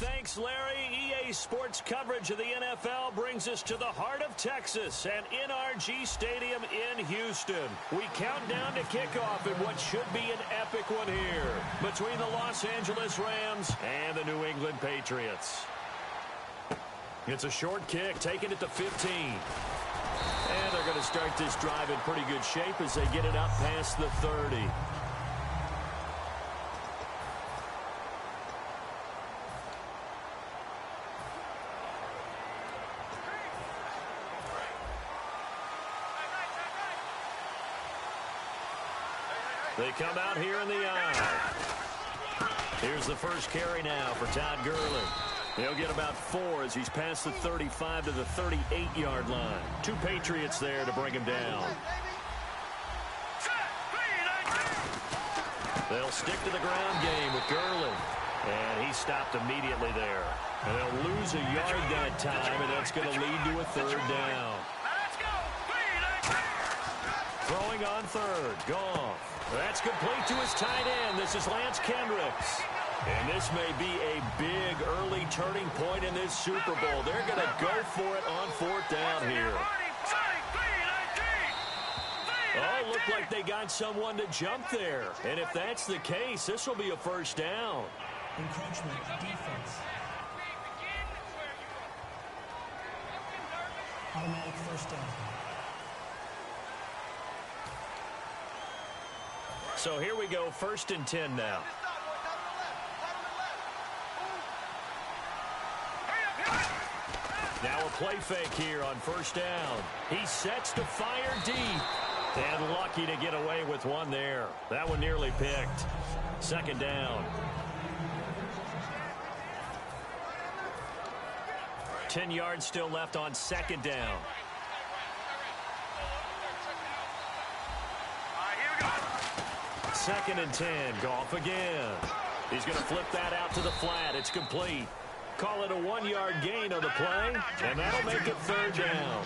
Thanks, Larry. EA Sports coverage of the NFL brings us to the heart of Texas and NRG Stadium in Houston. We count down to kickoff in what should be an epic one here between the Los Angeles Rams and the New England Patriots. It's a short kick, taking it to 15. And they're going to start this drive in pretty good shape as they get it up past the 30. They come out here in the eye. Here's the first carry now for Todd Gurley. He'll get about 4 as he's past the 35 to the 38-yard line. 2 Patriots there to bring him down. They'll stick to the ground game with Gurley. And he stopped immediately there. And they'll lose a yard that time, and that's going to lead to a 3rd down. Throwing on 3rd. Goff. That's complete to his tight end. This is Lance Kendricks. And this may be a big early turning point in this Super Bowl. They're going to go for it on 4th down here. Oh, looked like they got someone to jump there. And if that's the case, this will be a 1st down. Encroachment defense. Automatic 1st down. So here we go, 1st and 10 now. Now a play fake here on 1st down. He sets to fire deep. And lucky to get away with one there. That one nearly picked. 2nd down. 10 yards still left on 2nd down. Second and 10. Goff again. He's going to flip that out to the flat. It's complete. Call it a 1-yard gain on the play, and that'll make it 3rd down.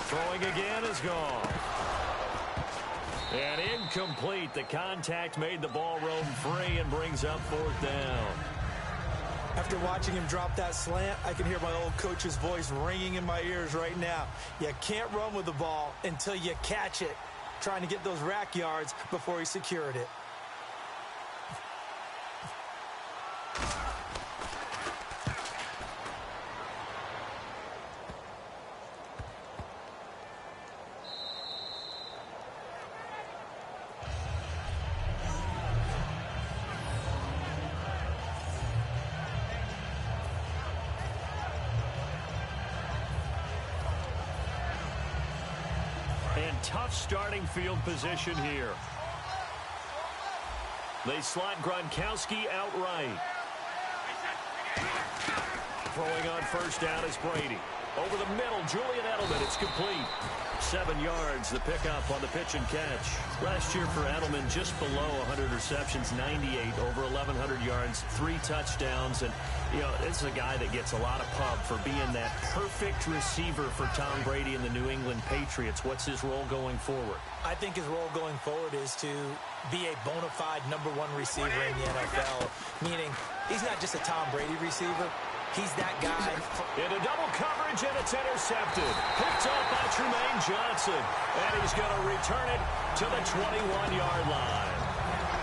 Throwing again is gone. And incomplete. The contact made the ball roam free and brings up 4th down. After watching him drop that slant, I can hear my old coach's voice ringing in my ears right now. You can't run with the ball until you catch it. Trying to get those rack yards before he secured it. Tough starting field position here. They slot Gronkowski outright. Throwing on 1st down is Brady. Over the middle, Julian Edelman. It's complete. 7 yards, the pickup on the pitch and catch. Last year for Edelman, just below 100 receptions, 98, over 1,100 yards, 3 touchdowns. And, you know, this is a guy that gets a lot of pub for being that perfect receiver for Tom Brady and the New England Patriots. What's his role going forward? I think his role going forward is to be a bona fide #1 receiver in the NFL, meaning he's not just a Tom Brady receiver. He's that guy. Into double coverage, and it's intercepted. Picked up by Trumaine Johnson. And he's going to return it to the 21-yard line.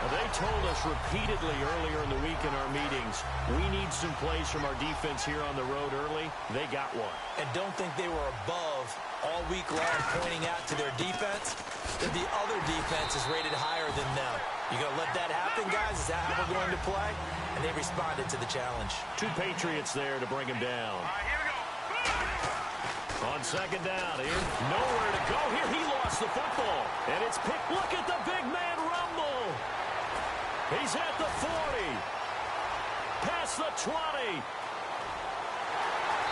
Now, they told us repeatedly earlier in the week in our meetings, we need some plays from our defense here on the road early. They got one. And don't think they were above all week long pointing out to their defense that the other defense is rated higher than them. You going to let that happen, guys? Is that how we're going to play? And they responded to the challenge. 2 Patriots there to bring him down. On 2nd down here, nowhere to go here. He lost the football, and it's picked. Look at the big man rumble. He's at the 40, past the 20,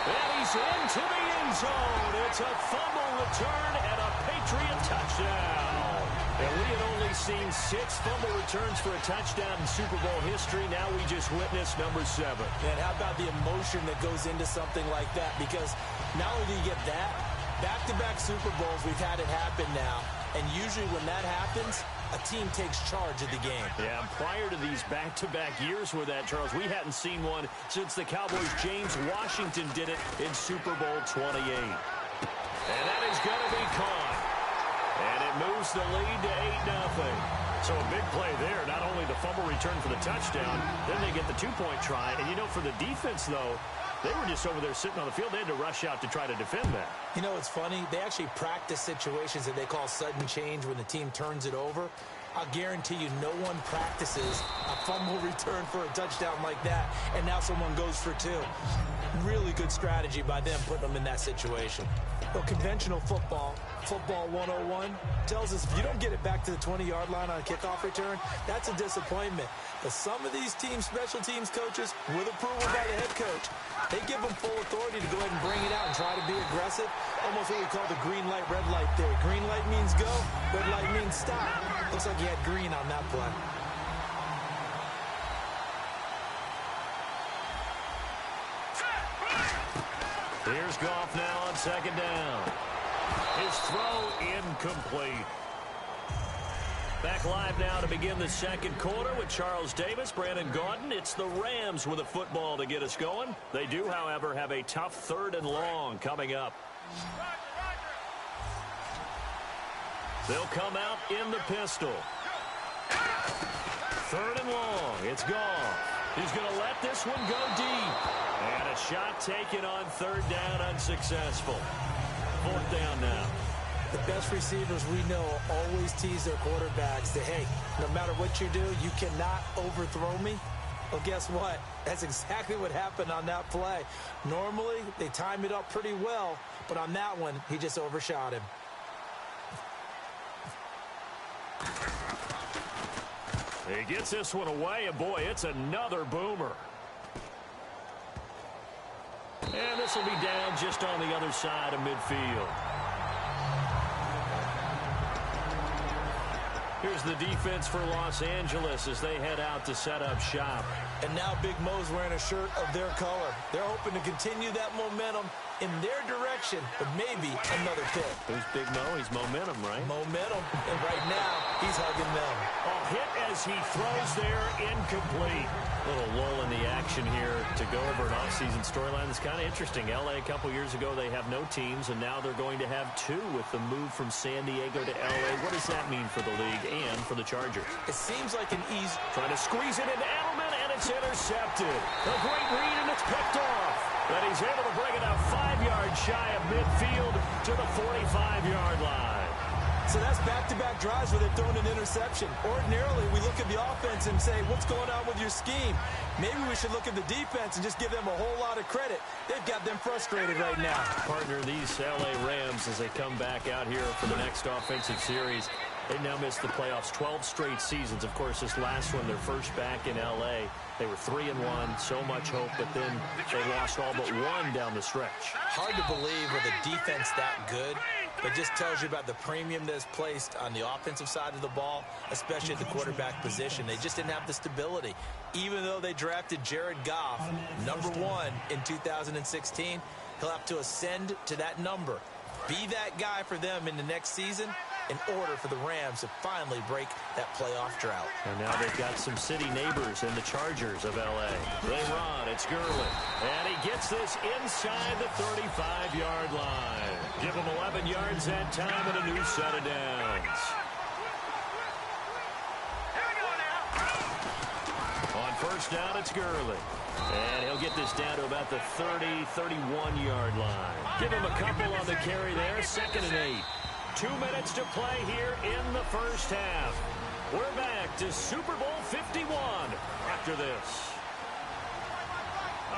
and he's into the end zone. It's a fumble return and a Patriot touchdown. And we had only seen 6 fumble returns for a touchdown in Super Bowl history. Now we just witnessed number 7. And how about the emotion that goes into something like that? Because not only do you get that, back-to-back Super Bowls, we've had it happen now. And usually when that happens, a team takes charge of the game. Yeah, prior to these back-to-back years with that, Charles, we hadn't seen one since the Cowboys' James Washington did it in Super Bowl 28. And that is going to be caught. And it moves the lead to 8-0. So a big play there. Not only the fumble return for the touchdown, then they get the 2-point try. And, you know, for the defense, though, they were just over there sitting on the field. They had to rush out to try to defend that. You know, it's funny. They actually practice situations that they call sudden change when the team turns it over. I'll guarantee you no one practices a fumble return for a touchdown like that, and now someone goes for 2. Really good strategy by them putting them in that situation. Well, conventional football 101, tells us if you don't get it back to the 20-yard line on a kickoff return, that's a disappointment. But some of these teams, special teams coaches, with approval by the head coach, they give them full authority to go ahead and bring it out and try to be aggressive. Almost what we call the green light, red light theory. Green light means go, red light means stop. Looks like he had green on that play. Here's Goff now on 2nd down. His throw incomplete. Back live now to begin the 2nd quarter with Charles Davis, Brandon Gaudin. It's the Rams with a football to get us going. They do, however, have a tough 3rd and long coming up. They'll come out in the pistol. 3rd and long. It's Goff. He's going to let this one go deep. And a shot taken on 3rd down, unsuccessful. 4th down now. The best receivers we know always tease their quarterbacks that, hey, no matter what you do, you cannot overthrow me. Well, guess what? That's exactly what happened on that play. Normally, they time it up pretty well, but on that one, he just overshot him. He gets this one away, and boy, it's another boomer. And this will be down just on the other side of midfield. Here's the defense for Los Angeles as they head out to set up shop. And now Big Mo's wearing a shirt of their color. They're hoping to continue that momentum in their direction, but maybe another pick. Who's Big Mo? He's momentum, right? Momentum. And right now, he's hugging them. A hit as he throws there, incomplete. Little lull in the action here to go over an offseason storyline. It's kind of interesting. L.A. a couple years ago, they have no teams, and now they're going to have 2 with the move from San Diego to L.A. What does that mean for the league and for the Chargers? It seems like an easy... Trying to squeeze it into Edelman, and it's intercepted. A great read, and it's picked off. But he's able to bring it out 5 yards shy of midfield to the 45-yard line. So that's back-to-back drives where they've thrown an interception. Ordinarily, we look at the offense and say, what's going on with your scheme? Maybe we should look at the defense and just give them a whole lot of credit. They've got them frustrated right now. Partner, these L.A. Rams, as they come back out here for the next offensive series, they now missed the playoffs 12 straight seasons. Of course, this last one, their first back in L.A., they were 3-1, so much hope, but then they lost all but 1 down the stretch. Hard to believe with a defense that good. It just tells you about the premium that's placed on the offensive side of the ball, especially at the quarterback position. They just didn't have the stability. Even though they drafted Jared Goff, #1 in 2016, he'll have to ascend to that number. Be that guy for them in the next season in order for the Rams to finally break that playoff drought. And now they've got some city neighbors in the Chargers of L.A. They run. It's Gurley. And he gets this inside the 35-yard line. Give him 11 yards that time and a new set of downs. On 1st down, it's Gurley. And he'll get this down to about the 31-yard line. Give him a couple on the carry there. 2nd and 8. 2 minutes to play here in the first half. We're back to Super Bowl 51 after this.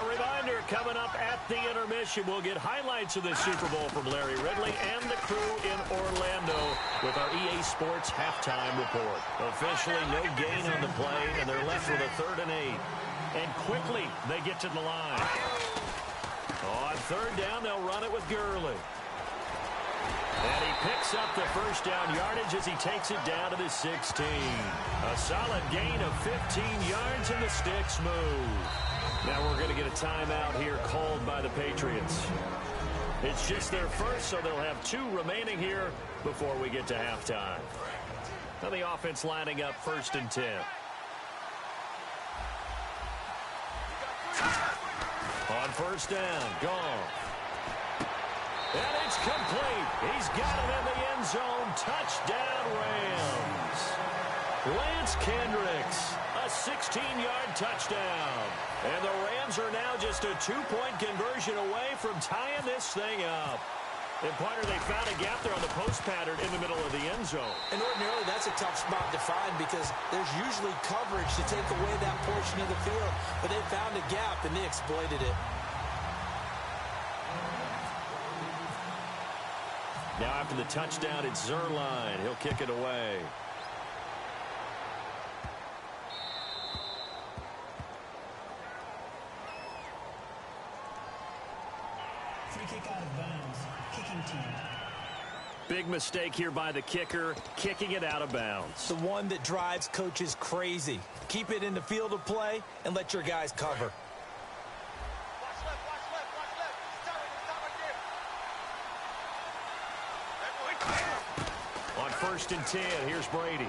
A reminder, coming up at the intermission, we'll get highlights of this Super Bowl from Larry Ridley and the crew in Orlando with our EA Sports halftime report. Officially no gain on the play, and they're left with a 3rd and 8. And quickly, they get to the line. On 3rd down, they'll run it with Gurley. And he picks up the first down yardage as he takes it down to the 16. A solid gain of 15 yards, and the sticks move. Now we're going to get a timeout here called by the Patriots. It's just their first, so they'll have 2 remaining here before we get to halftime. Now the offense lining up 1st and 10. On 1st down, gone. And it's complete. He's got it in the end zone. Touchdown, Rams. Lance Kendricks, a 16-yard touchdown. And the Rams are now just a 2-point conversion away from tying this thing up. And, partner, they found a gap there on the post pattern in the middle of the end zone. And ordinarily, that's a tough spot to find because there's usually coverage to take away that portion of the field. But they found a gap, and they exploited it. Now after the touchdown, it's Zerline. He'll kick it away. Free kick out of bounds. Kicking team. Big mistake here by the kicker, kicking it out of bounds. The one that drives coaches crazy. Keep it in the field of play and let your guys cover. On 1st and 10, here's Brady.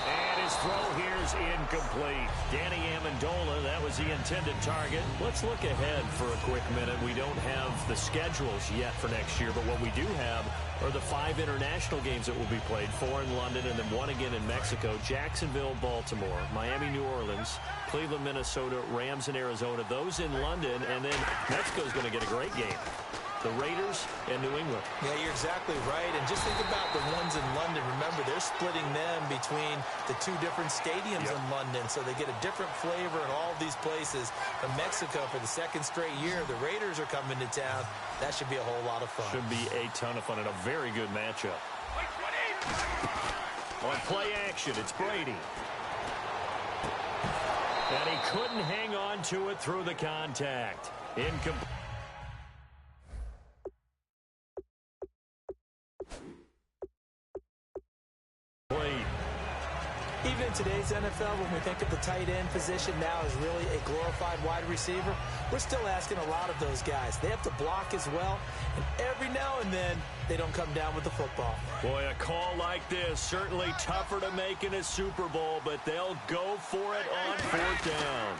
And his throw here is incomplete. Danny Amendola, that was the intended target. Let's look ahead for a quick minute. We don't have the schedules yet for next year, but what we do have are the 5 international games that will be played, 4 in London and then 1 again in Mexico. Jacksonville, Baltimore, Miami, New Orleans, Cleveland, Minnesota, Rams, and Arizona. Those in London, and then Mexico's going to get a great game. The Raiders and New England. Yeah, you're exactly right. And just think about the ones in London. Remember, they're splitting them between the 2 different stadiums in London, so they get a different flavor in all of these places. From Mexico for the 2nd straight year, the Raiders are coming to town. That should be a whole lot of fun. Should be a ton of fun and a very good matchup. On play action, it's Brady. And he couldn't hang on to it through the contact. Incomplete. Even in today's NFL, when we think of the tight end position now as really a glorified wide receiver, we're still asking a lot of those guys. They have to block as well, and every now and then, they don't come down with the football. Boy, a call like this, certainly tougher to make in a Super Bowl, but they'll go for it on 4th down.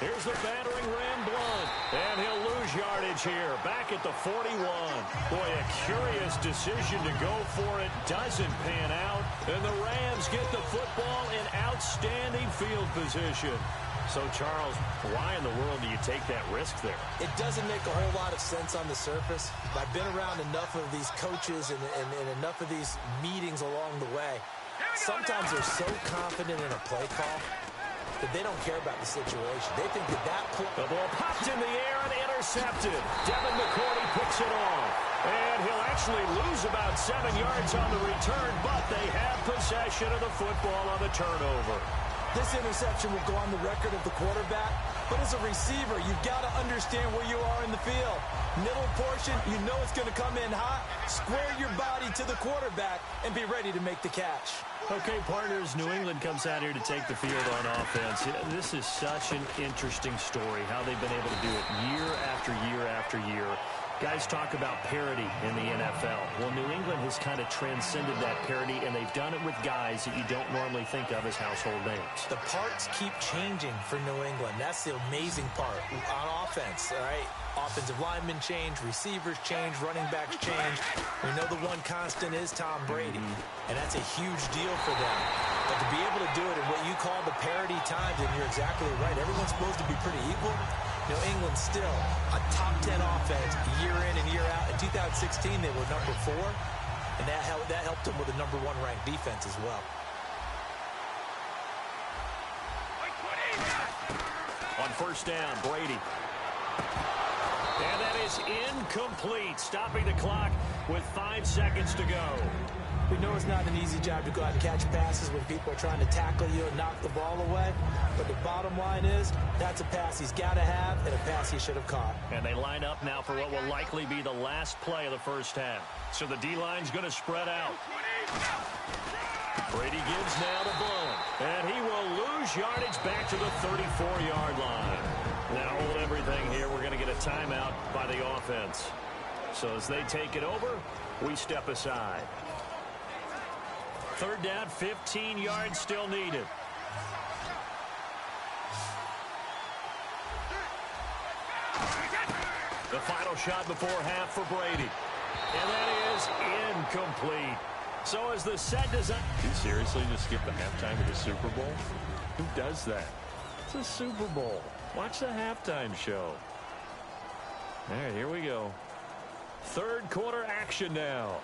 Here's the battering Ram Blunt, and he'll lose yardage here, back at the 41. Boy, a curious decision to go for it, doesn't pan out, and the Rams get the football in outstanding field position. So, Charles, why in the world do you take that risk there? It doesn't make a whole lot of sense on the surface. I've been around enough of these coaches and enough of these meetings along the way. Sometimes they're so confident in a play call that they don't care about the situation. They think that play... The ball popped in the air and intercepted. Devin McCourty picks it off. And he'll actually lose about 7 yards on the return, but they have possession of the football on the turnover. This interception will go on the record of the quarterback, but as a receiver, you've got to understand where you are in the field. Middle portion, you know it's going to come in hot. Square your body to the quarterback and be ready to make the catch. Okay, partners, New England comes out here to take the field on offense. This is such an interesting story, how they've been able to do it year after year after year. Guys talk about parity in the NFL. Well, New England has kind of transcended that parity, and they've done it with guys that you don't normally think of as household names. The parts keep changing for New England. That's the amazing part on offense, all right? Offensive linemen change, receivers change, running backs change. We know the one constant is Tom Brady, and that's a huge deal for them. But to be able to do it in what you call the parity times, and you're exactly right, everyone's supposed to be pretty equal. New England still a top 10 offense year in and year out. In 2016, they were number 4, and that helped them with a number 1 ranked defense as well. On 1st down, Brady. And that is incomplete, stopping the clock with 5 seconds to go. We know it's not an easy job to go out and catch passes when people are trying to tackle you and knock the ball away. But the bottom line is, that's a pass he's got to have and a pass he should have caught. And they line up now for what will likely be the last play of the first half. So the D-line's going to spread out. Brady gives now to Blount. And he will lose yardage back to the 34-yard line. Now hold everything here. We're going to get a timeout by the offense. So as they take it over, we step aside. Third down, 15 yards still needed. The final shot before half for Brady. And that is incomplete. So as the set design... You seriously just skip the halftime of the Super Bowl? Who does that? It's a Super Bowl. Watch the halftime show. All right, here we go. Third quarter action now.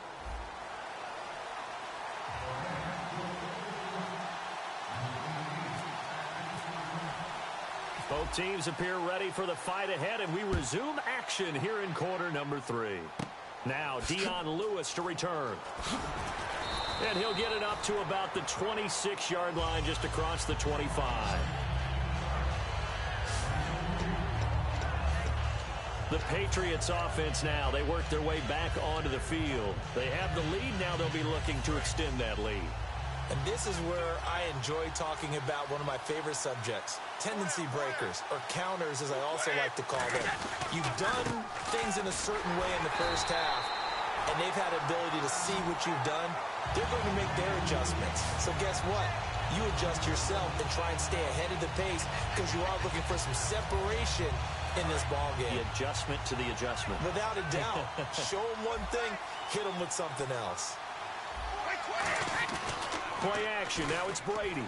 Both teams appear ready for the fight ahead, and we resume action here in quarter number 3. Now, Dion Lewis to return. And he'll get it up to about the 26-yard line, just across the 25. The Patriots offense now, they work their way back onto the field. They have the lead, now they'll be looking to extend that lead. And this is where I enjoy talking about one of my favorite subjects, tendency breakers, or counters as I also like to call them. You've done things in a certain way in the first half, and they've had the ability to see what you've done. They're going to make their adjustments. So guess what? You adjust yourself and try and stay ahead of the pace because you are looking for some separation in this ball game. The adjustment to the adjustment. Without a doubt. Show them one thing, hit them with something else. Play action. Now it's Brady.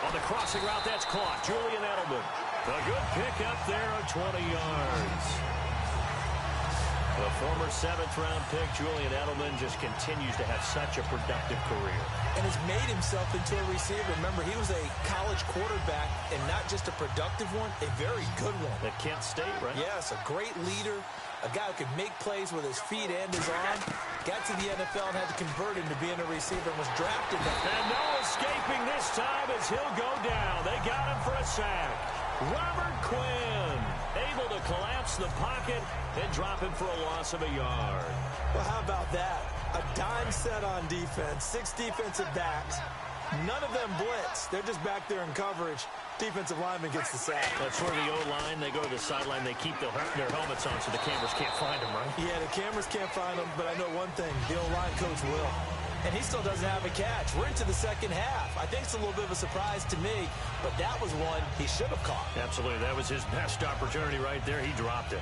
On the crossing route, that's caught. Julian Edelman. A good pickup there of 20 yards. The former 7th-round pick, Julian Edelman, just continues to have such a productive career. And has made himself into a receiver. Remember, he was a college quarterback, and not just a productive one, a very good one. At Kent State, right? Yes, a great leader, a guy who could make plays with his feet and his arm. Got to the NFL and had to convert into being a receiver and was drafted. And no escaping this time as he'll go down. They got him for a sack. Robert Quinn able to collapse the pocket and drop him for a loss of a yard. Well, how about that? A dime set on defense, 6 defensive backs. None of them blitz. They're just back there in coverage. Defensive lineman gets the sack. That's where the O-line, they go to the sideline, they keep their helmets on so the cameras can't find them, right? Yeah, the cameras can't find them, but I know one thing, the O-line coach will. And he still doesn't have a catch. We're into the second half. I think it's a little bit of a surprise to me, but that was one he should have caught. Absolutely. That was his best opportunity right there. He dropped it.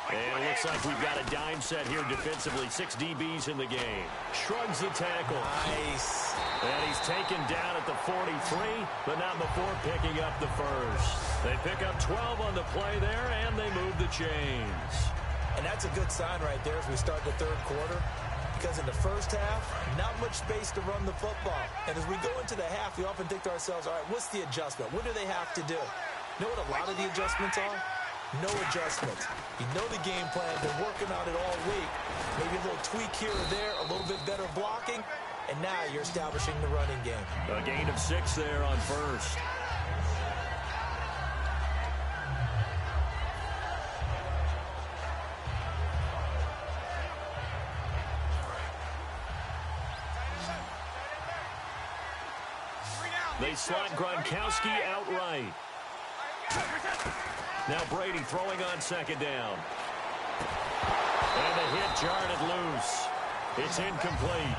And it looks like we've got a dime set here defensively. 6 DBs in the game. Shrugs the tackle. Nice. And he's taken down at the 43, but not before picking up the first. They pick up 12 on the play there, and they move the chains. And that's a good sign right there as we start the third quarter. Because in the first half, not much space to run the football. And as we go into the half, we often think to ourselves, all right, what's the adjustment? What do they have to do? You know what a lot of the adjustments are? No adjustments. You know the game plan. Been working on it all week. Maybe a little tweak here or there, a little bit better blocking, and now you're establishing the running game. A gain of 6 there on first. They slot Gronkowski outright. Now Brady throwing on second down. And the hit jarred it loose. It's incomplete.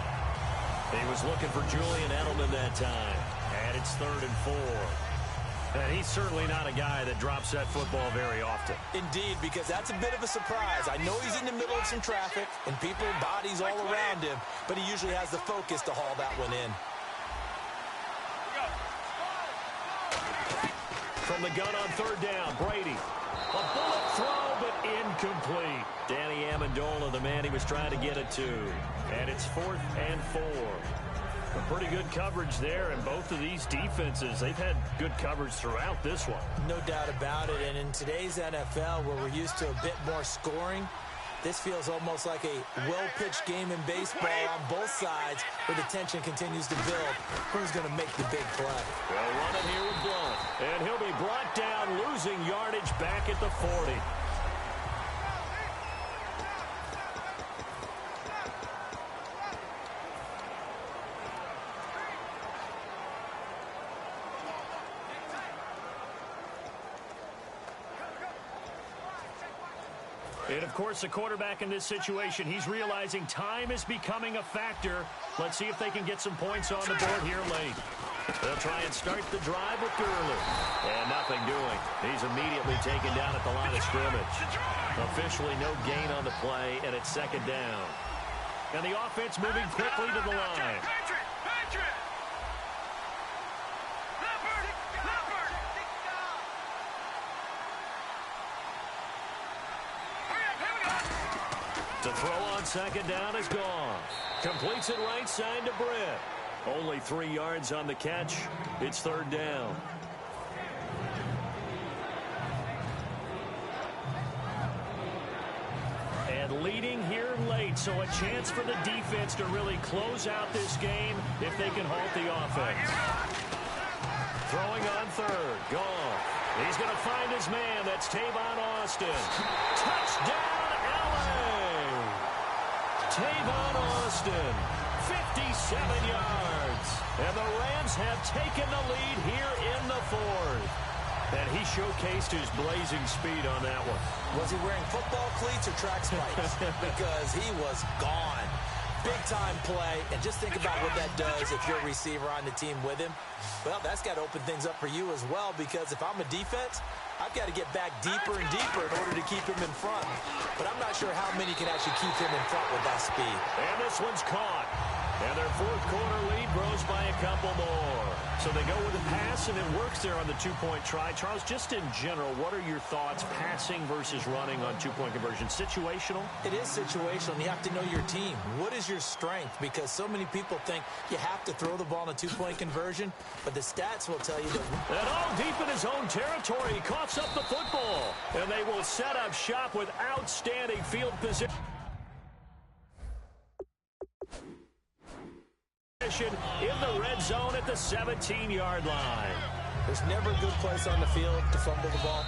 He was looking for Julian Edelman that time. And it's 3rd and 4. And he's certainly not a guy that drops that football very often. Indeed, because that's a bit of a surprise. I know he's in the middle of some traffic and people, bodies all around him, but he usually has the focus to haul that one in. From the gun on 3rd down, Brady. A bullet throw, but incomplete. Danny Amendola, the man he was trying to get it to. And it's 4th and 4. Pretty good coverage there, and both of these defenses, they've had good coverage throughout this one. No doubt about it, and in today's NFL, where we're used to a bit more scoring, this feels almost like a well-pitched game in baseball on both sides, where the tension continues to build. Who's going to make the big play? They'll run it here with Blunt, and he'll be brought down, losing yardage back at the 40. And, of course, the quarterback in this situation, he's realizing time is becoming a factor. Let's see if they can get some points on the board here late. They'll try and start the drive with Gurley. And nothing doing. He's immediately taken down at the line of scrimmage. Officially no gain on the play, and it's second down. And the offense moving quickly to the line. To throw on second down is gone. Completes it right side to Britt. Only 3 yards on the catch. It's third down. And leading here late, so a chance for the defense to really close out this game if they can halt the offense. Throwing on third. Gone. He's going to find his man. That's Tavon Austin. Touchdown, LA! Tavon Austin, 57 yards. And the Rams have taken the lead here in the fourth. And he showcased his blazing speed on that one. Was he wearing football cleats or track spikes? Because he was gone. Big-time play, and just think about what that does if you're a receiver on the team with him. Well, that's got to open things up for you as well, because if I'm a defense, I've got to get back deeper and deeper in order to keep him in front. But I'm not sure how many can actually keep him in front with that speed. And this one's caught. And their fourth quarter lead grows by a couple more. So they go with a pass, and it works there on the two-point try. Charles, just in general, what are your thoughts passing versus running on two-point conversion? Situational? It is situational, and you have to know your team. What is your strength? Because so many people think you have to throw the ball in a two-point conversion, but the stats will tell you that. And all deep in his own territory, he coughs up the football. And they will set up shop with outstanding field position. In the red zone at the 17-yard line. There's never a good place on the field to fumble the ball.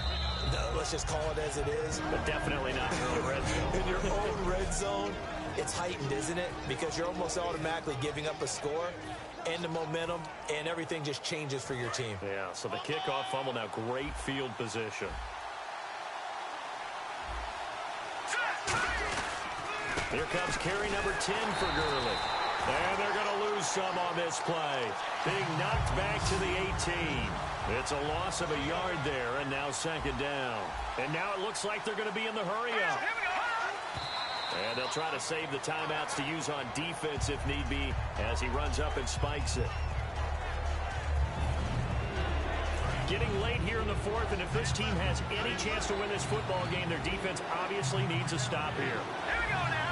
No, let's just call it as it is. But definitely not in the red zone. In your own red zone, it's heightened, isn't it? Because you're almost automatically giving up a score and the momentum, and everything just changes for your team. Yeah, so the kickoff fumble, now great field position. Here comes carry number 10 for Gurley. And they're going to lose some on this play. Being knocked back to the 18. It's a loss of a yard there, and now second down. And now it looks like they're going to be in the hurry-up. And they'll try to save the timeouts to use on defense if need be as he runs up and spikes it. Getting late here in the fourth, and if this team has any chance to win this football game, their defense obviously needs a stop here. Here we go now.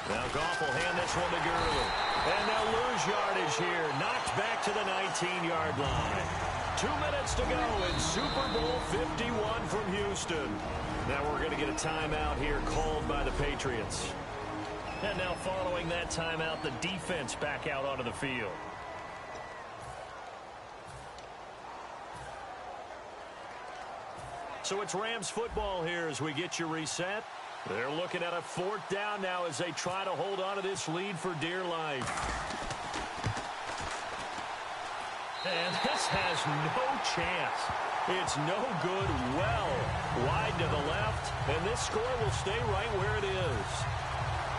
Now Goff will hand this one to Gurley. And they'll lose yardage here. Knocked back to the 19-yard line. 2 minutes to go in Super Bowl 51 from Houston. Now we're going to get a timeout here called by the Patriots. And now following that timeout, the defense back out onto the field. So it's Rams football here as we get you reset. They're looking at a fourth down now as they try to hold on to this lead for dear life. And this has no chance. It's no good, well wide to the left, and this score will stay right where it is.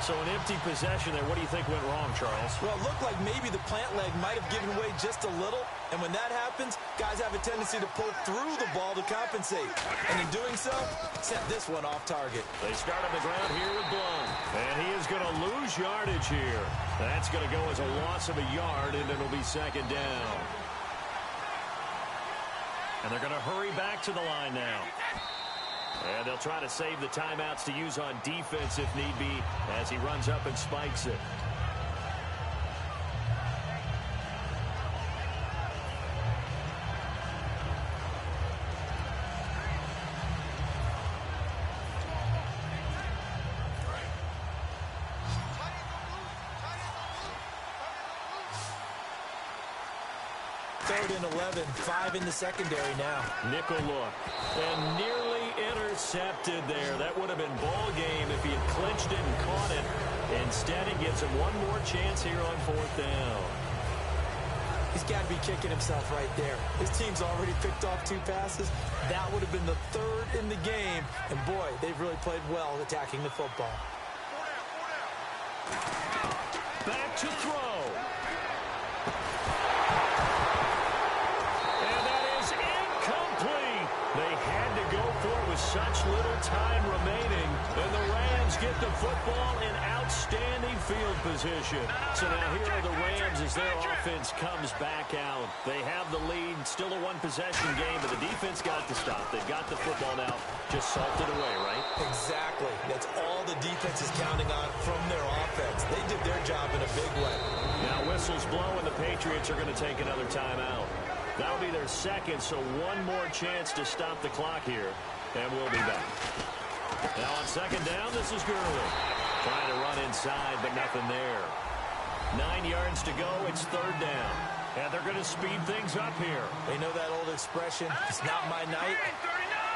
So an empty possession there. What do you think went wrong, Charles? Well, it looked like maybe the plant leg might have given way just a little, and when that happens, guys have a tendency to pull through the ball to compensate. And in doing so, sent this one off target. They start on the ground here with Blunt, and he is going to lose yardage here. That's going to go as a loss of a yard, and it'll be second down. And they're going to hurry back to the line now. And they'll try to save the timeouts to use on defense if need be as he runs up and spikes it. Third and 11, 5 in the secondary now. Nickel look, and nearly intercepted there. That would have been ball game if he had clinched it and caught it. Instead, it gives him one more chance here on fourth down. He's got to be kicking himself right there. His team's already picked off 2 passes. That would have been the 3rd in the game. And boy, they've really played well attacking the football. Back to throw. They had to go for it with such little time remaining, and the Rams get the football in outstanding field position. So now here are the Rams as their offense comes back out. They have the lead, still a one-possession game, but the defense got to stop. They've got the football now, just salted away, right? Exactly. That's all the defense is counting on from their offense. They did their job in a big way. Now whistles blow, and the Patriots are going to take another timeout. That'll be their second, so one more chance to stop the clock here, and we'll be back. Now on second down, this is Gurley. Trying to run inside, but nothing there. 9 yards to go, it's third down. And they're going to speed things up here. They know that old expression, it's not my night.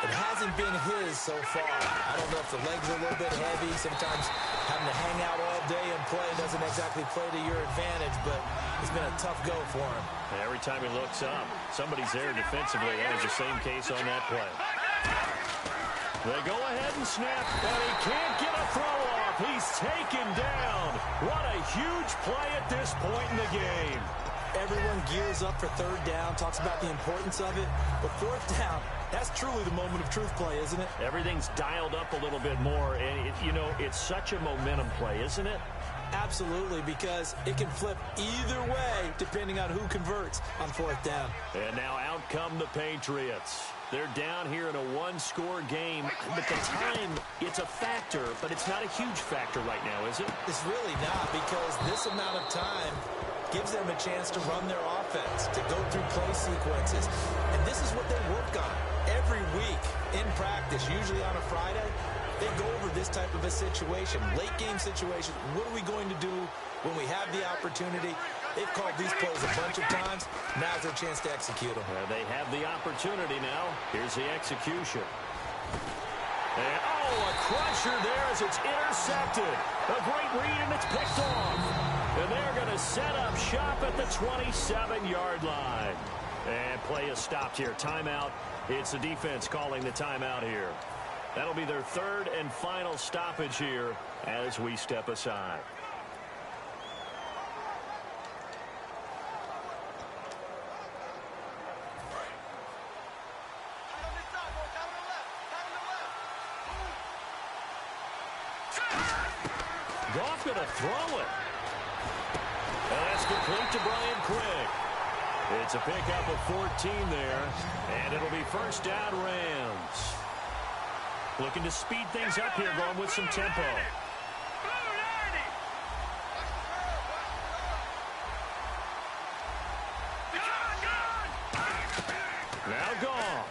It hasn't been his so far. I don't know if the legs are a little bit heavy. Sometimes having to hang out all day and play doesn't exactly play to your advantage, but it's been a tough go for him. And every time he looks up, somebody's there defensively. That was the same case on that play. They go ahead and snap, and he can't get a throw off. He's taken down. What a huge play at this point in the game. Everyone gears up for third down, talks about the importance of it. But fourth down, that's truly the moment of truth play, isn't it? Everything's dialed up a little bit more. And, it's such a momentum play, isn't it? Absolutely, because it can flip either way depending on who converts on fourth down. And now out come the Patriots. They're down here in a one-score game. But the time, it's a factor, but it's not a huge factor right now, is it? It's really not, because this amount of time gives them a chance to run their offense, to go through play sequences. And this is what they work on every week in practice, usually on a Friday. They go over this type of a situation, late game situation. What are we going to do when we have the opportunity? They've called these plays a bunch of times. Now's their chance to execute them. They have the opportunity now. Here's the execution. And, a crusher there as it's intercepted. A great read, and it's picked off. And they're going to set up shop at the 27-yard line. And play is stopped here. Timeout. It's the defense calling the timeout here. That'll be their third and final stoppage here as we step aside. Goff going to throw it. And that's complete to Brian Craig. It's a pickup of 14 there, and it'll be first down Rams. Looking to speed things up here, going with some tempo. Now Goff.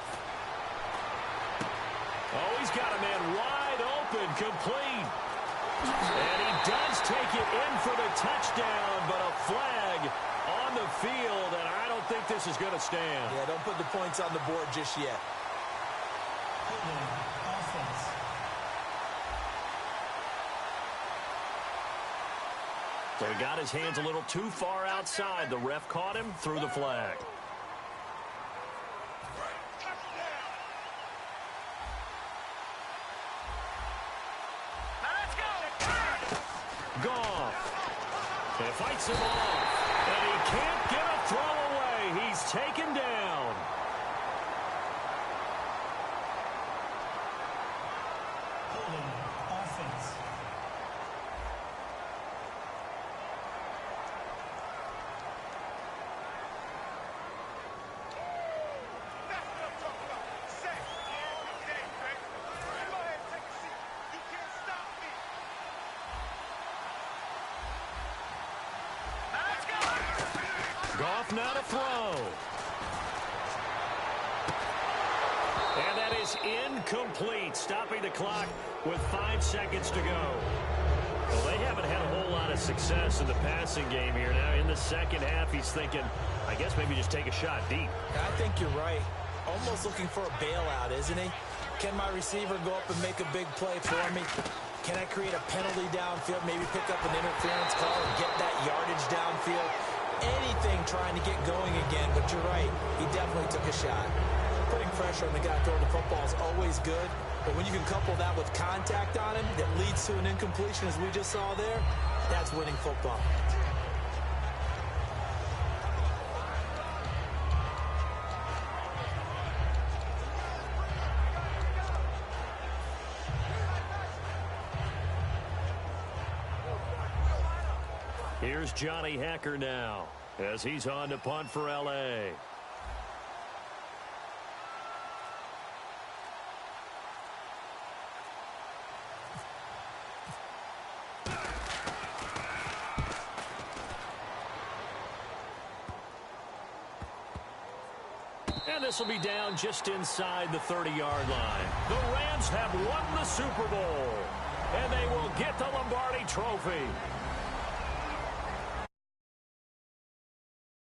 Oh, he's got a man wide open, complete. And he does take it in for the touchdown, but a flag on the field, and I don't think this is going to stand. Yeah, don't put the points on the board just yet. So he got his hands a little too far outside. The ref caught him, threw the flag. Goff. And fights him off. And he can't get a throw away. He's taken down. Holding offense. enough now to throw. And that is incomplete, stopping the clock with 5 seconds to go. Well, they haven't had a whole lot of success in the passing game here. Now in the second half, he's thinking, I guess maybe just take a shot deep. I think you're right. Almost looking for a bailout, isn't he? Can my receiver go up and make a big play for me? Can I create a penalty downfield, maybe pick up an interference call and get that yardage downfield? Anything trying to get going again, but you're right. He definitely took a shot. Putting pressure on the guy throwing the football is always good, but when you can couple that with contact on him that leads to an incompletion, as we just saw there, that's winning football. Here's Johnny Hacker now as he's on to punt for L.A. And this will be down just inside the 30-yard line. The Rams have won the Super Bowl, and they will get the Lombardi Trophy.